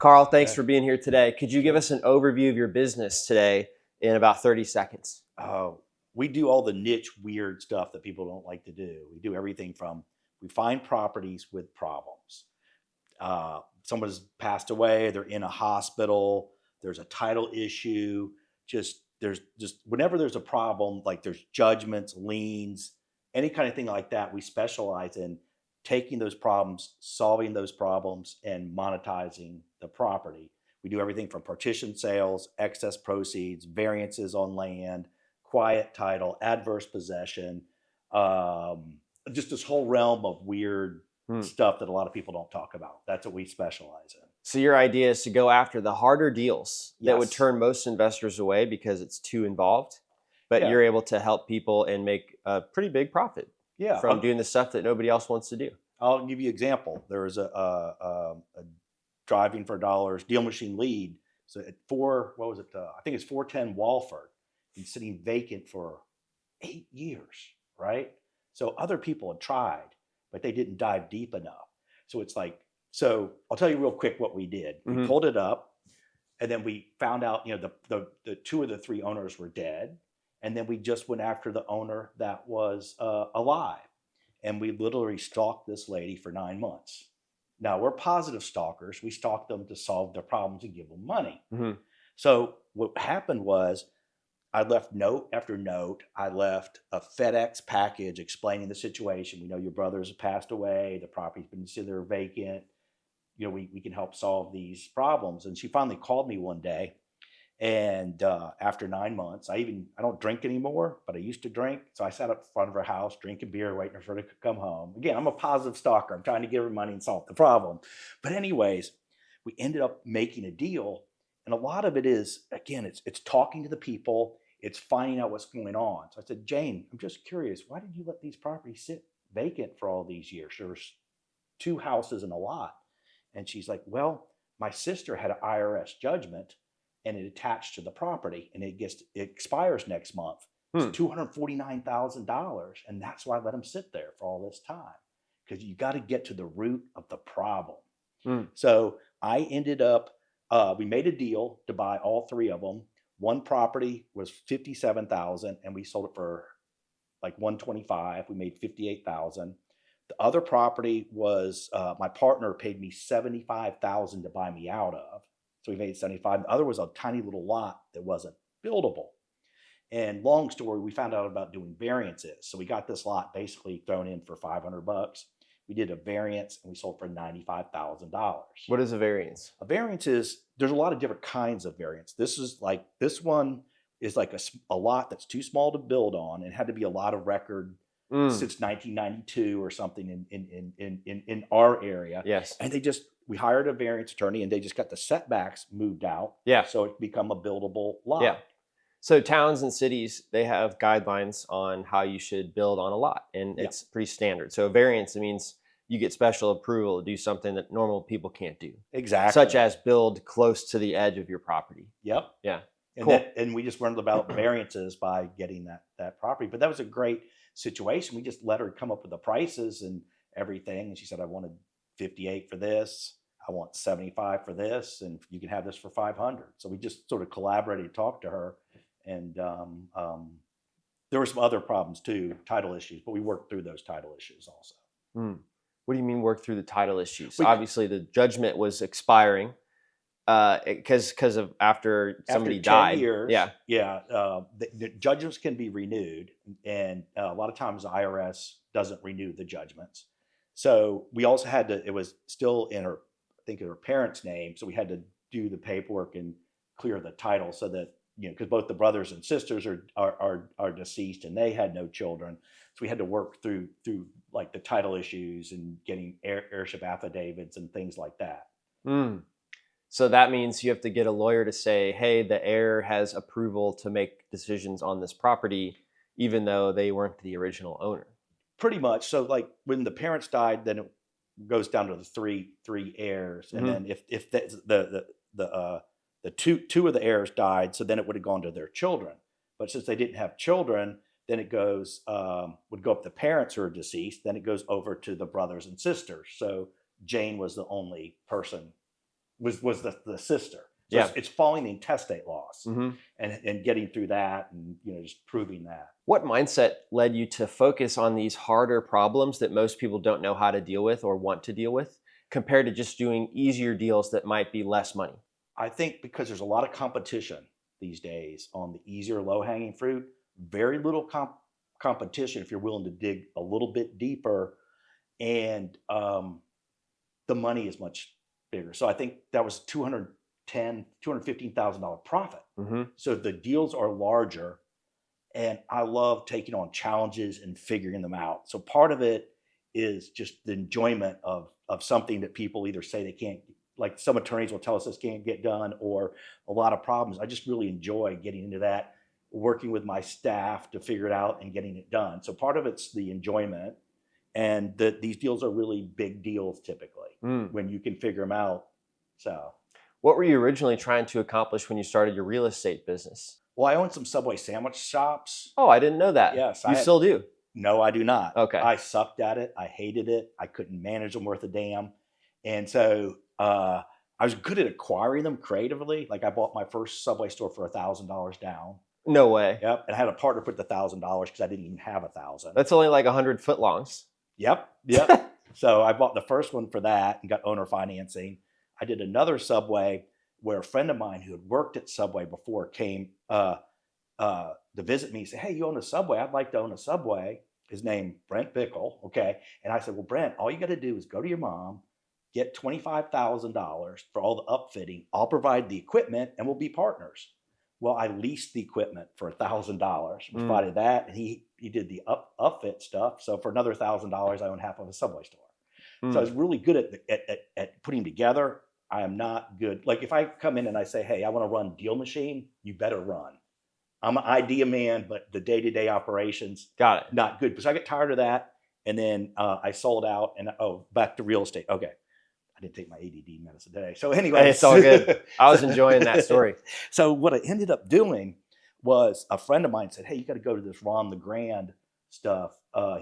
Karl, thanks Yeah. for being here today. Could you give us an overview of your business today in about 30 seconds? Oh, we do all the niche weird stuff that people don't like to do. We do everything from we find properties with problems. Someone's passed away, they're in a hospital, there's a title issue, there's just whenever there's a problem, like there's judgments, liens, any kind of thing like that, we specialize in taking those problems, solving those problems, and monetizing the property. We do everything from partition sales, excess proceeds, variances on land, quiet title, adverse possession, just this whole realm of weird stuff that a lot of people don't talk about. That's what we specialize in. So your idea is to go after the harder deals that would Yes. turn most investors away because it's too involved, but Yeah. you're able to help people and make a pretty big profit Yeah. from doing the stuff that nobody else wants to do. I'll give you an example. There was a driving for dollars DealMachine lead. So at what was it? I think it's 410 Walford. Been sitting vacant for 8 years, right? So other people had tried, but they didn't dive deep enough. So it's like, so I'll tell you real quick what we did. We pulled it up, and then we found out, the two of the three owners were dead. And then we just went after the owner that was alive. And we literally stalked this lady for 9 months. Now, we're positive stalkers. We stalk them to solve their problems and give them money. So what happened was I left note after note. I left a FedEx package explaining the situation. We know your brothers have passed away. The property's been considered vacant. We can help solve these problems. And she finally called me one day. And after 9 months, I don't drink anymore, but I used to drink. So I sat up in front of her house, drinking beer, waiting for her to come home. Again, I'm a positive stalker. I'm trying to give her money and solve the problem. But anyways, we ended up making a deal. And a lot of it is, again, it's talking to the people. It's finding out what's going on. So I said, Jane, I'm just curious. Why did you let these properties sit vacant for all these years? There's 2 houses and a lot. And she's like, well, my sister had an IRS judgment and it attached to the property, and it expires next month. It's $249,000, and that's why I let them sit there for all this time, because you got to get to the root of the problem. So I ended up, we made a deal to buy all 3 of them. One property was $57,000, and we sold it for like $125,000. We made $58,000. The other property was my partner paid me $75,000 to buy me out of. So we made 75. The other was a tiny little lot that wasn't buildable. And long story, we found out about doing variances. So we got this lot basically thrown in for $500. We did a variance and we sold for $95,000. What is a variance? A variance is, there's a lot of different kinds of variance. This one is like a lot that's too small to build on. It had to be a lot of record since 1992 or something in our area. Yes. And we hired a variance attorney, and they just got the setbacks moved out. Yeah. So it become a buildable lot. Yeah. So towns and cities, they have guidelines on how you should build on a lot, and it's pretty standard. So a variance, it means you get special approval to do something that normal people can't do. Exactly. Such as build close to the edge of your property. Yep. Yeah. And Cool. and we just learned about variances by getting that property. But that was a great situation. We just let her come up with the prices and everything. And she said, I wanted 58 for this. I want 75 for this. And you can have this for 500. So we just sort of collaborated, talked to her. And there were some other problems too, title issues, but we worked through those title issues also. What do you mean work through the title issues? Obviously the judgment was expiring because of after somebody died. 10 years, yeah. The judgments can be renewed, and a lot of times the IRS doesn't renew the judgments. So we also had to, it was still in her, I think in her parents' name, so we had to do the paperwork and clear the title so that, because both the brothers and sisters are deceased and they had no children. So we had to work through like the title issues and getting heirship affidavits and things like that. So that means you have to get a lawyer to say, hey, the heir has approval to make decisions on this property, even though they weren't the original owner. Pretty much. So like when the parents died, then it goes down to the three heirs. And then if the two of the heirs died, so then it would have gone to their children. But since they didn't have children, then it goes, would go up to the parents who are deceased, then it goes over to the brothers and sisters. So Jane was the only person was the sister. So Yeah. it's following the intestate laws Hmm. and getting through that and just proving that. What mindset led you to focus on these harder problems that most people don't know how to deal with or want to deal with, compared to just doing easier deals that might be less money? I think because there's a lot of competition these days on the easier low hanging fruit, very little competition if you're willing to dig a little bit deeper, and the money is much bigger. So I think that was $215,000 profit. Hmm. So the deals are larger, and I love taking on challenges and figuring them out. So part of it is just the enjoyment of something that people either say they can't, like some attorneys will tell us this can't get done, or a lot of problems. I just really enjoy getting into that, working with my staff to figure it out and getting it done. So part of it's the enjoyment, and that these deals are really big deals typically when you can figure them out. So, What were you originally trying to accomplish when you started your real estate business? well, I own some Subway sandwich shops. Oh, I didn't know that. Yes, You still do? No, I do not. Okay. I sucked at it. I hated it. I couldn't manage them worth a damn. And so I was good at acquiring them creatively. Like I bought my first Subway store for $1,000 down. No way. Yep. And I had a partner put the $1,000 because I didn't even have 1,000. That's only like 100 footlongs. Yep. Yep. So I bought the first one for that and got owner financing. I did another Subway where a friend of mine who had worked at Subway before came to visit me. He said, "Hey, you own a Subway? I'd like to own a Subway." His name, Brent Bickle. Okay. And I said, "Well, Brent, all you got to do is go to your mom, get $25,000 for all the upfitting. I'll provide the equipment and we'll be partners." Well, I leased the equipment for $1,000, provided that, and he did the upfit stuff. So for another $1,000, I own half of a Subway store. So I was really good at putting together. I am not good. Like if I come in and I say, "Hey, I want to run DealMachine," you better run. I'm an idea man, but the day-to-day operations, Got it. not good. Because I get tired of that. And then I sold out and back to real estate. Okay. I didn't take my ADD medicine today. So anyway. It's all good. I was enjoying that story. So what I ended up doing was a friend of mine said, "Hey, you got to go to this Ron LeGrand stuff.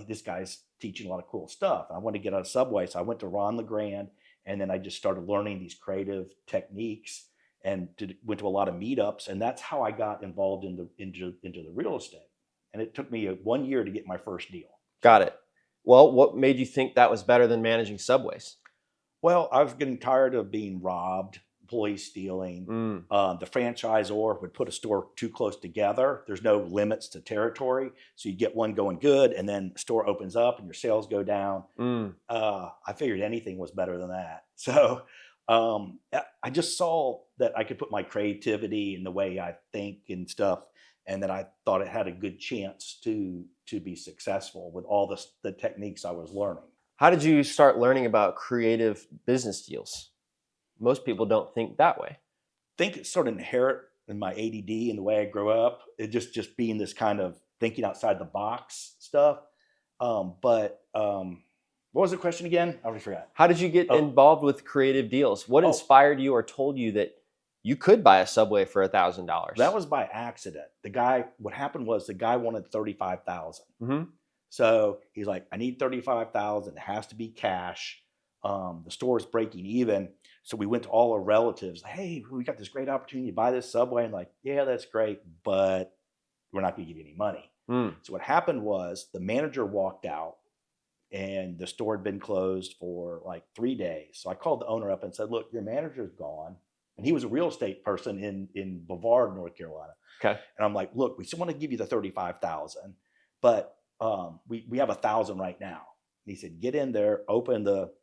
This guy's teaching a lot of cool stuff." I wanted to get on a Subway. So I went to Ron LeGrand, and then I just started learning these creative techniques and went to a lot of meetups. And that's how I got involved into the real estate. And it took me 1 year to get my first deal. Got it. Well, what made you think that was better than managing Subways? Well, I was getting tired of being robbed, employees stealing. The franchisor would put a store too close together. There's no limits to territory. So you get one going good, and then the store opens up and your sales go down. I figured anything was better than that. So I just saw that I could put my creativity in the way I think and stuff, and that I thought it had a good chance to be successful with all the techniques I was learning. How did you start learning about creative business deals? Most people don't think that way. I think it's sort of inherent in my ADD and the way I grew up. It just being this kind of thinking outside the box stuff. What was the question again? I already forgot. How did you get involved with creative deals? What inspired you or told you that you could buy a Subway for $1,000? That was by accident. What happened was the guy wanted $35,000. Mm-hmm. So he's like, "I need $35,000. It has to be cash. The store is breaking even." So we went to all our relatives. "Hey, we got this great opportunity to buy this Subway." And like, "Yeah, that's great, but we're not going to give you any money." So what happened was the manager walked out, and the store had been closed for like 3 days. So I called the owner up and said, "Look, your manager's gone." And he was a real estate person in Brevard, North Carolina. Okay. And I'm like, "Look, we still want to give you the $35,000, but we have 1,000 right now." And he said, "Get in there, open the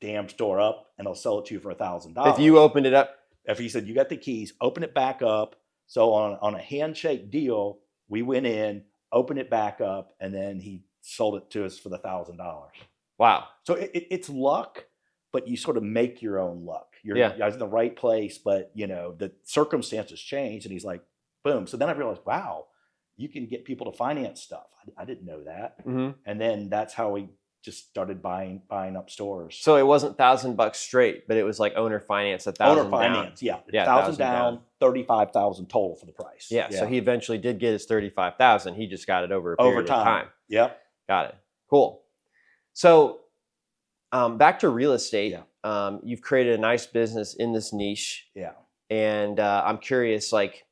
damn store up, and I'll sell it to you for $1,000. If you opened it up? If he said, "You got the keys, open it back up." So on a handshake deal, we went in, opened it back up, and then he sold it to us for the $1,000. Wow. So it's luck, but you sort of make your own luck. You're in the right place, but the circumstances change. And he's like, boom. So then I realized, wow, you can get people to finance stuff. I didn't know that. Mm-hmm. And then that's how we just started buying up stores. So it wasn't $1,000 straight, but it was like owner finance, 1,000 owner finance, down. yeah, 1,000 down, 35,000 total for the price. Yeah. So he eventually did get his 35,000. He just got it over a period of time. Yep. Got it. Cool. So Back to real estate. Yeah. You've created a nice business in this niche, Yeah. and I'm curious, like,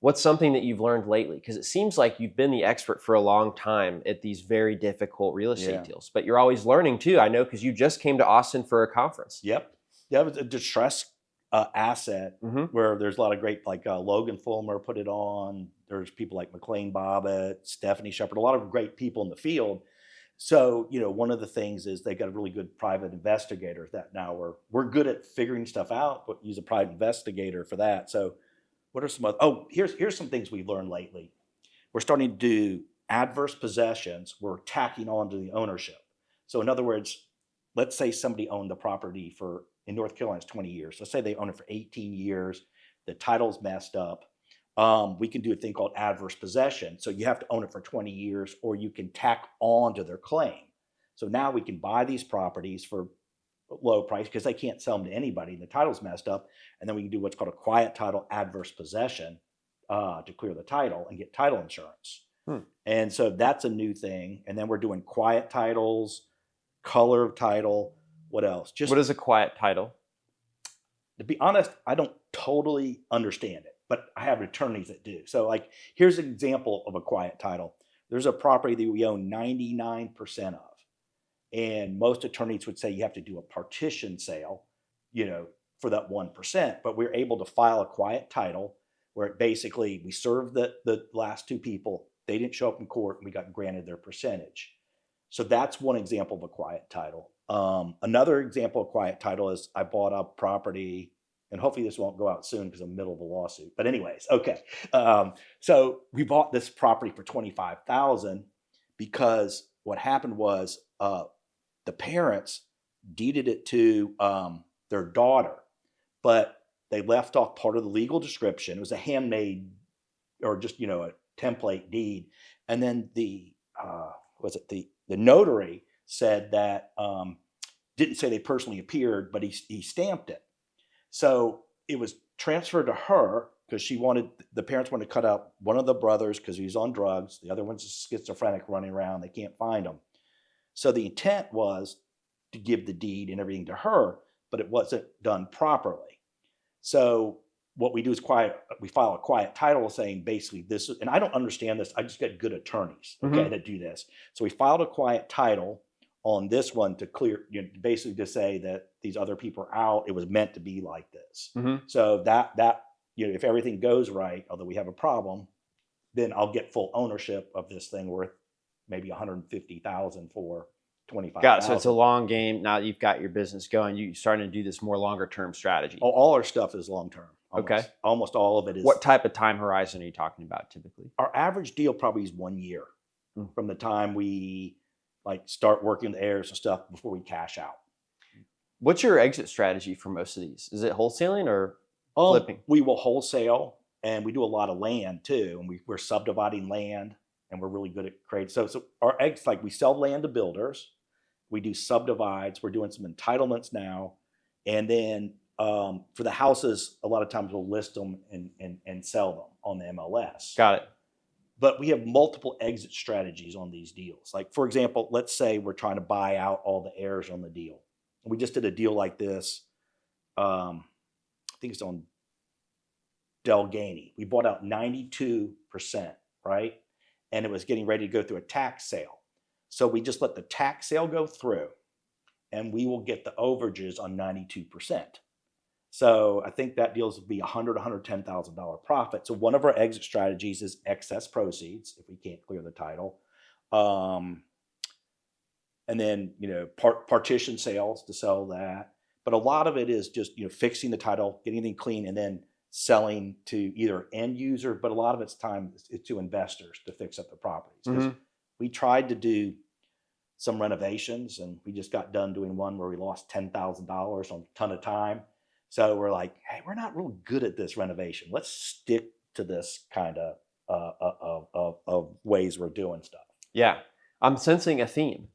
what's something that you've learned lately? Because it seems like you've been the expert for a long time at these very difficult real estate Yeah. deals, but you're always learning too. I know because you just came to Austin for a conference. Yep. Yeah, it was a distressed asset Hmm. where there's a lot of great, like Logan Fulmer put it on. There's people like McLean Bobbitt, Stephanie Shepard, a lot of great people in the field. So, one of the things is they got a really good private investigator that now we're good at figuring stuff out, but use a private investigator for that. So what are some other, here's some things we've learned lately. We're starting to do adverse possessions. We're tacking on to the ownership. So in other words, let's say somebody owned the property in North Carolina, it's 20 years. Let's say they own it for 18 years. The title's messed up. We can do a thing called adverse possession. So you have to own it for 20 years or you can tack on to their claim. So now we can buy these properties for low price because they can't sell them to anybody and the title's messed up. And then we can do what's called a quiet title adverse possession to clear the title and get title insurance. And so that's a new thing. And then we're doing quiet titles, color of title. What else? What is a quiet title? To be honest, I don't totally understand it, but I have attorneys that do. So like, here's an example of a quiet title. There's a property that we own 99% of. And most attorneys would say you have to do a partition sale, for that 1%, but we're able to file a quiet title where it basically, we served the last two people. They didn't show up in court and we got granted their percentage. So that's one example of a quiet title. Another example of quiet title is I bought a property, and hopefully this won't go out soon because I'm in the middle of a lawsuit. But anyways, okay. So we bought this property for $25,000 because what happened was the parents deeded it to their daughter, but they left off part of the legal description. It was a handmade or just, a template deed. And then the notary said that, didn't say they personally appeared, but he stamped it. So it was transferred to her because the parents wanted to cut out one of the brothers because he's on drugs. The other one's schizophrenic running around. They can't find him. So the intent was to give the deed and everything to her, but it wasn't done properly. So what we do is we file a quiet title saying basically this, and I don't understand this. I just get good attorneys, that do this. So we filed a quiet title on this one to clear, basically to say that these other people are out. It was meant to be like this. So that if everything goes right, although we have a problem, then I'll get full ownership of this thing worth maybe $150,000 for $25,000. Got it. So it's a long game. Now you've got your business going. You're starting to do this more longer term strategy. All our stuff is long term. Okay. Almost all of it is. What type of time horizon are you talking about typically? Our average deal probably is 1 year from the time we start working the heirs and stuff before we cash out. What's your exit strategy for most of these? Is it wholesaling or flipping? We will wholesale, and we do a lot of land too. And we're subdividing land, and we're really good at creating. So our eggs, we sell land to builders. We do subdivides. We're doing some entitlements now. And then for the houses, a lot of times we'll list them and sell them on the MLS. Got it. But we have multiple exit strategies on these deals. Like, for example, let's say we're trying to buy out all the heirs on the deal. We just did a deal like this. I think it's on Delgany. We bought out 92%, right? And it was getting ready to go through a tax sale. So we just let the tax sale go through, and we will get the overages on 92%. So I think that deals will be $110,000 profit. So one of our exit strategies is excess proceeds if we can't clear the title. And then, partition sales to sell that. But a lot of it is just, fixing the title, getting anything clean, and then selling to either end user, but a lot of it's time is to investors to fix up the properties. Because we tried to do some renovations, and we just got done doing one where we lost $10,000 on a ton of time. So we're like, hey, we're not real good at this renovation. Let's stick to this kind of ways we're doing stuff. Yeah, I'm sensing a theme.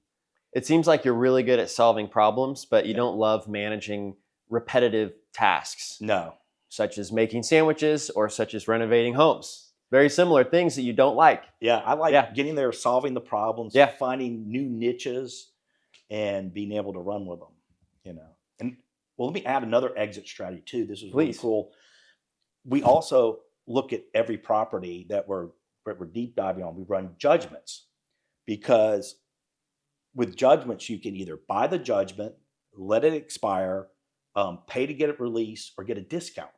It seems like you're really good at solving problems, but you don't love managing repetitive tasks. No. Such as making sandwiches or such as renovating homes. Very similar things that you don't like. Yeah, I like getting there, solving the problems, finding new niches. and being able to run with them, And well, let me add another exit strategy too. This is really Please. cool. We also look at every property that we're deep diving on. We run judgments, because with judgments, you can either buy the judgment, let it expire, pay to get it released, or get a discount.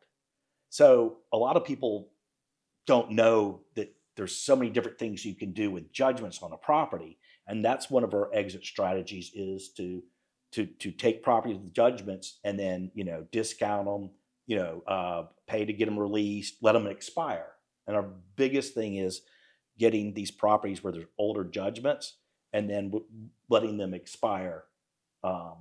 So a lot of people don't know that there's so many different things you can do with judgments on a property. And that's one of our exit strategies, is to take properties with judgments and then, discount them, pay to get them released, let them expire. And our biggest thing is getting these properties where there's older judgments and then letting them expire.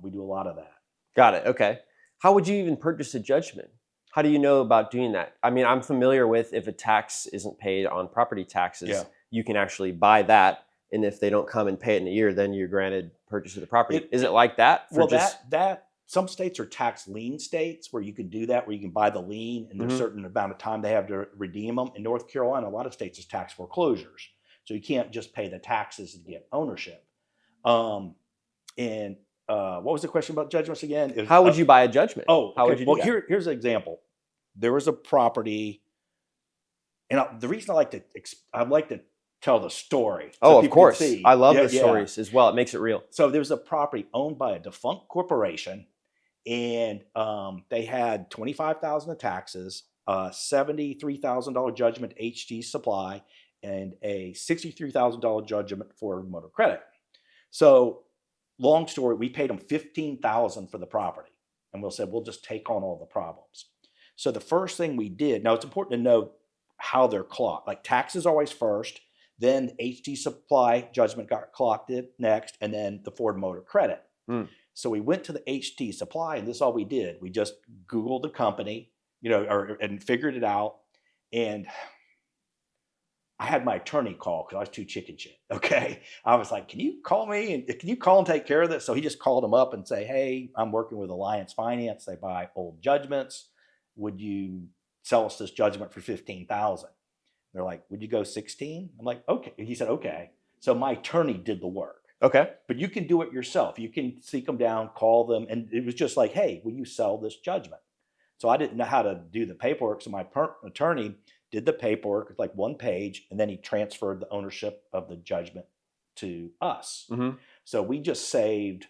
We do a lot of that. Got it. Okay. How would you even purchase a judgment? How do you know about doing that? I mean, I'm familiar with, if a tax isn't paid on property taxes, you can actually buy that. And if they don't come and pay it in a year, then you're granted purchase of the property. Is it like that? That some states are tax lien states where you can do that, where you can buy the lien and there's a certain amount of time they have to redeem them. In North Carolina, a lot of states is tax foreclosures. So you can't just pay the taxes to get ownership. What was the question about judgments again? How would you buy a judgment? Oh, how would you do that? Here's an example. There was a property, and the reason I'd like to tell the story. Oh, of course. I love the stories as well. It makes it real. So there was a property owned by a defunct corporation, and they had $25,000 of taxes, $73,000 judgment to HG Supply, and a $63,000 judgment for Motor Credit. So, long story, we paid them $15,000 for the property, and we'll just take on all the problems. So the first thing we did, now it's important to know how they're clocked. Like, taxes always first, then HG Supply judgment got clocked it next, and then the Ford Motor Credit. So we went to the HG Supply, and this is all we did. We just Googled the company, and figured it out. And I had my attorney call because I was too chicken shit. Okay. I was like, can you call me and can you call and take care of this? So he just called him up and say, hey, I'm working with Alliance Finance. They buy old judgments. Would you sell us this judgment for $15,000? They're like, would you go 16? I'm like, okay. He said, okay. So my attorney did the work. Okay. But you can do it yourself. You can seek them down, call them. And it was just like, hey, will you sell this judgment? So I didn't know how to do the paperwork. So my attorney did the paperwork, like one page, and then he transferred the ownership of the judgment to us. So we just saved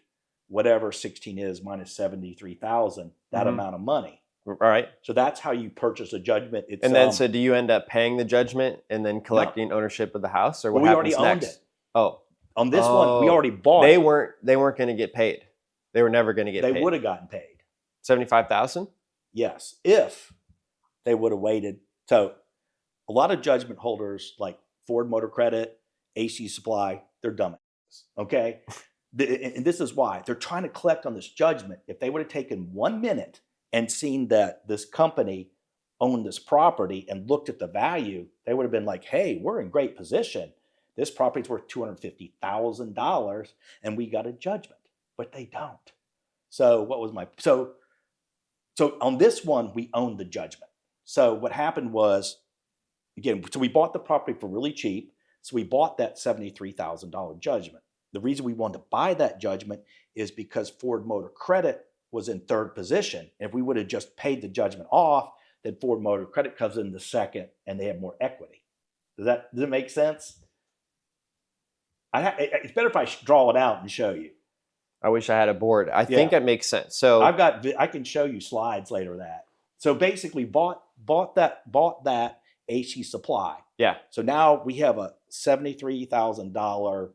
whatever 16 is minus 73,000, that amount of money. All right. So that's how you purchase a judgment. And then, so do you end up paying the judgment and then collecting ownership of the house, or what happens next? We already owned it. Oh, on this one, we already bought They it. weren't going to get paid. They were never going to get paid. They would have gotten paid. 75,000? Yes, if they would have waited. So a lot of judgment holders like Ford Motor Credit, HG Supply, they're dumb. Okay. And this is why they're trying to collect on this judgment. If they would have taken 1 minute and seen that this company owned this property and looked at the value, they would have been like, hey, we're in great position. This property's worth $250,000 and we got a judgment, but they don't. So what was so on this one, we owned the judgment. So what happened was, again, so we bought the property for really cheap. So we bought that $73,000 judgment. The reason we wanted to buy that judgment is because Ford Motor Credit was in third position. If we would have just paid the judgment off, then Ford Motor Credit comes in the second and they have more equity. Does it make sense? It's better if I draw it out and show you. I wish I had a board. I think that makes sense. So I can show you slides later of that. So basically bought that HG Supply. Yeah. So now we have a $73,000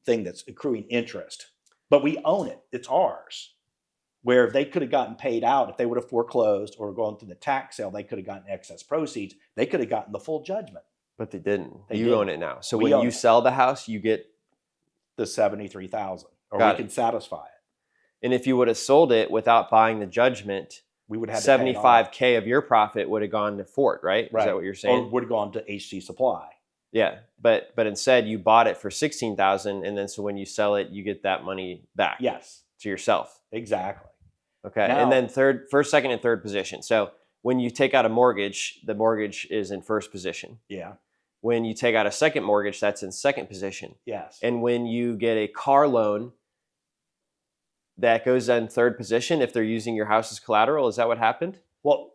thing that's accruing interest, but we own it. It's ours. Where they could have gotten paid out if they would have foreclosed or gone through the tax sale, they could have gotten excess proceeds. They could have gotten the full judgment. But they didn't. You didn't. own it now. So when you sell the house, you get the $73,000, or we can satisfy it. And if you would have sold it without buying the judgment, we would have $75K of your profit would have gone to Ford, right? Is that what you're saying? Or would have gone to HG Supply. Yeah, but instead you bought it for $16,000, and then so when you sell it, you get that money back. Yes, to yourself. Exactly. Okay, and then first, second, and third position. So when you take out a mortgage, the mortgage is in first position. Yeah. When you take out a second mortgage, that's in second position. Yes. And when you get a car loan, that goes in third position if they're using your house as collateral. Is that what happened? Well,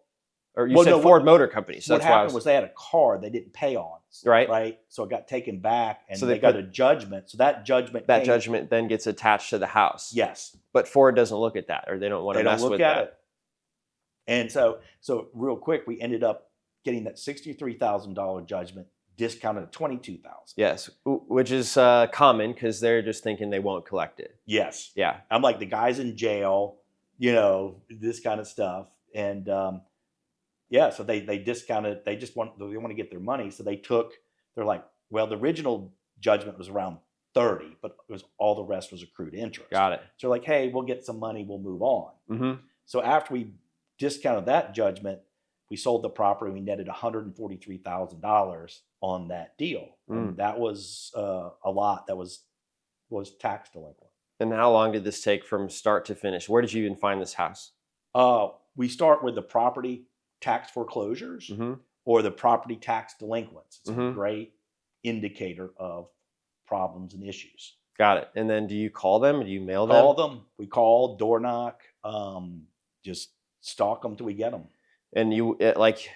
Or you said Ford Motor Company. So what that's why happened was they had a car they didn't pay on. Right. Right. So it got taken back and So they got a judgment. So that judgment then gets attached to the house. Yes. But Ford doesn't look at that, or they don't want to mess with that. It. And so real quick, we ended up getting that $63,000 judgment discounted to $22,000. Yes, which is common because they're just thinking they won't collect it. Yes. Yeah. I'm like, the guy's in jail, you know, this kind of stuff. And so they discounted. They want to get their money. So they're like, well, the original judgment was around 30, but it was all the rest was accrued interest. Got it. So like, hey, we'll get some money, we'll move on. Mm-hmm. So after we discounted that judgment, we sold the property. We netted $143,000 on that deal. And that was a lot that was tax delinquent. And how long did this take from start to finish? Where did you even find this house? We start with the property tax foreclosures or the property tax delinquents. It's a great indicator of problems and issues. Got it. And then do you call them? Do you mail them? Call them. We call, door knock, just stalk them till we get them. And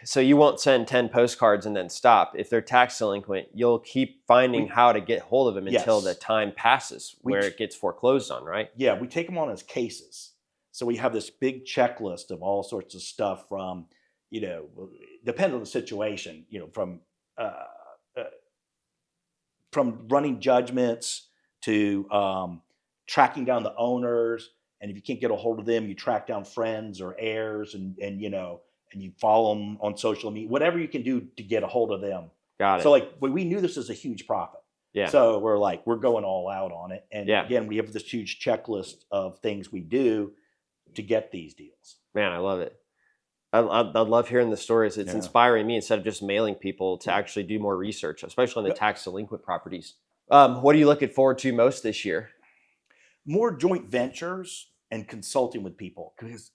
so you won't send 10 postcards and then stop. If they're tax delinquent, you'll keep finding how to get hold of them until the time passes where it gets foreclosed on, right? Yeah, we take them on as cases. So we have this big checklist of all sorts of stuff from, you know, depends on the situation, you know, from running judgments to tracking down the owners. And if you can't get a hold of them, you track down friends or heirs and you know, and you follow them on social media, whatever you can do to get a hold of them. Got it. So like we knew this was a huge profit. Yeah. So we're going all out on it. And again, we have this huge checklist of things we do to get these deals. Man, I love it. I love hearing the stories. It's inspiring me instead of just mailing people to actually do more research, especially on the tax delinquent properties. What are you looking forward to most this year? More joint ventures and consulting with people. Because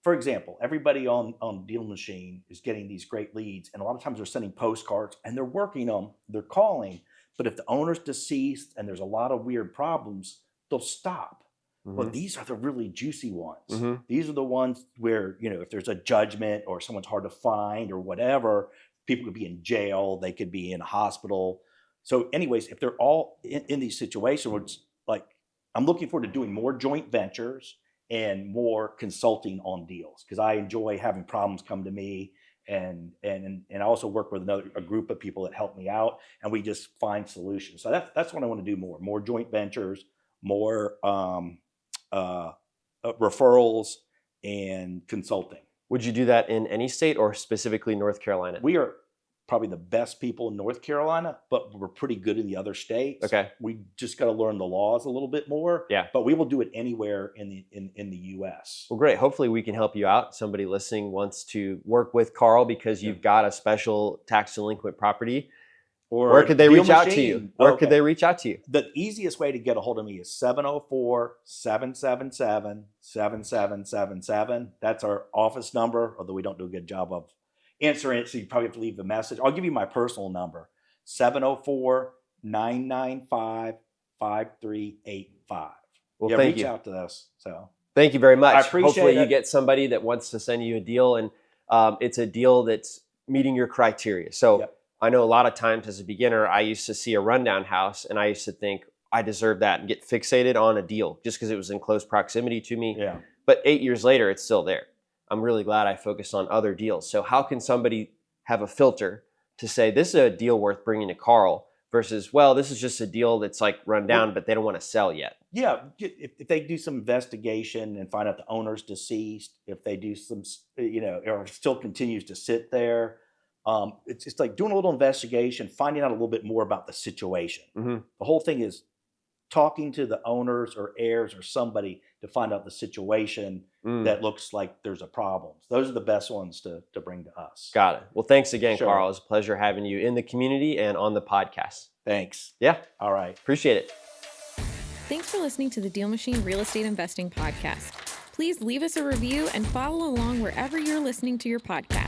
for example, everybody on DealMachine is getting these great leads. And a lot of times they're sending postcards and they're working them, they're calling. But if the owner's deceased and there's a lot of weird problems, they'll stop. Well, these are the really juicy ones. These are the ones where, you know, if there's a judgment or someone's hard to find or whatever, people could be in jail, they could be in a hospital. So anyways, if they're all in these situations where it's like, I'm looking forward to doing more joint ventures and more consulting on deals because I enjoy having problems come to me. And I also work with a group of people that help me out and we just find solutions. So that's what I want to do more joint ventures, more referrals and consulting. Would you do that in any state or specifically North Carolina? We are probably the best people in North Carolina, but we're pretty good in the other states. Okay. We just got to learn the laws a little bit more. Yeah. But we will do it anywhere in the US. Well, great. Hopefully we can help you out. Somebody listening wants to work with Karl because you've got a special tax delinquent property. Or where could they reach out to you? Where could they reach out to you? The easiest way to get a hold of me is 704-777-7777. That's our office number, although we don't do a good job of answering it, so you probably have to leave the message. I'll give you my personal number, 704-995-5385. Well, thank you. Reach out to us. So thank you very much. I appreciate Hopefully it. You get somebody that wants to send you a deal and it's a deal that's meeting your criteria. So I know a lot of times as a beginner, I used to see a rundown house and I used to think I deserve that and get fixated on a deal just because it was in close proximity to me. Yeah. But 8 years later, it's still there. I'm really glad I focused on other deals. So how can somebody have a filter to say this is a deal worth bringing to Karl versus, well, this is just a deal that's like run down, but they don't want to sell yet? Yeah, if they do some investigation and find out the owner's deceased, if they do some, or still continues to sit there, it's like doing a little investigation, finding out a little bit more about the situation. The whole thing is talking to the owners or heirs or somebody to find out the situation that looks like there's a problem. Those are the best ones to bring to us. Got it. Well, thanks again, Karl. It was a pleasure having you in the community and on the podcast. Thanks. Yeah. All right. Appreciate it. Thanks for listening to the DealMachine Real Estate Investing Podcast. Please leave us a review and follow along wherever you're listening to your podcast.